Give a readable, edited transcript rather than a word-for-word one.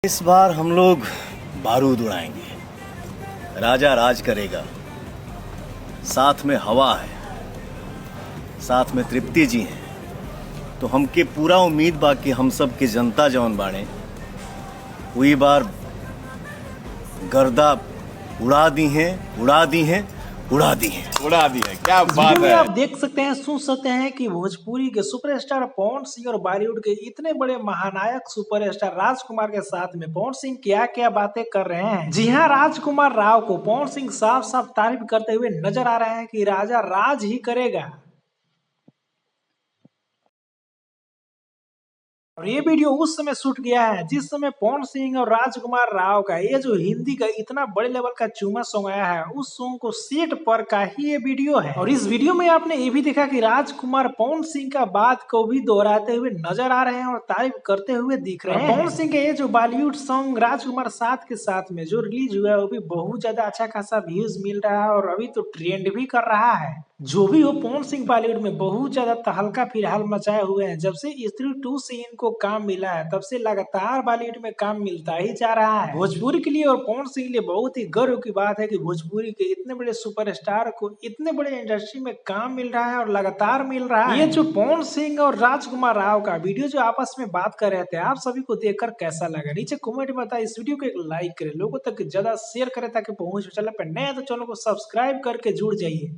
इस बार हम लोग बारूद उड़ाएंगे, राजा राज करेगा, साथ में हवा है, साथ में तृप्ति जी हैं। तो हमके पूरा उम्मीद बा कि हम सब के जनता जौन बाणे वही बार गर्दा उड़ा दी हैं, उड़ा दी हैं, उड़ा दी है, उड़ा दी है। क्या बात है। आप देख सकते हैं, सुन सकते हैं कि भोजपुरी के सुपरस्टार पवन सिंह और बॉलीवुड के इतने बड़े महानायक सुपरस्टार राजकुमार के साथ में पवन सिंह क्या क्या बातें कर रहे हैं। जी हां, राजकुमार राव को पवन सिंह साफ साफ तारीफ करते हुए नजर आ रहे हैं कि राजा राज ही करेगा। और ये वीडियो उस समय शूट किया है जिस समय पवन सिंह और राजकुमार राव का ये जो हिंदी का इतना बड़े लेवल का चूमा सॉन्ग आया है, उस सॉन्ग को सेट पर का ही ये वीडियो है। और इस वीडियो में आपने ये भी देखा कि राजकुमार पवन सिंह का बात को भी दोहराते हुए नजर आ रहे हैं और तारीफ करते हुए दिख रहे हैं। पवन सिंह के ये जो बॉलीवुड सॉन्ग राजकुमार साथ के साथ में जो रिलीज हुआ है वो भी बहुत ज्यादा अच्छा खासा व्यूज मिल रहा है और अभी तो ट्रेंड भी कर रहा है। जो भी हो, पवन सिंह बॉलीवुड में बहुत ज्यादा तहलका फिलहाल मचाए हुए हैं। जब से स्त्री 2 से इनको काम मिला है तब से लगातार बॉलीवुड में काम मिलता ही जा रहा है। भोजपुरी के लिए और पवन सिंह के लिए बहुत ही गर्व की बात है कि भोजपुरी के इतने बड़े सुपरस्टार को इतने बड़े इंडस्ट्री में काम मिल रहा है और लगातार मिल रहा है। ये जो पवन सिंह और राजकुमार राव का वीडियो जो आपस में बात कर रहे थे, आप सभी को देखकर कैसा लगा नीचे कमेंट में बताइए। इस वीडियो को एक लाइक करें, लोगों तक ज्यादा शेयर करें ताकि पहुंच चैनल पर नए तो चैनल को सब्सक्राइब करके जुड़ जाइए।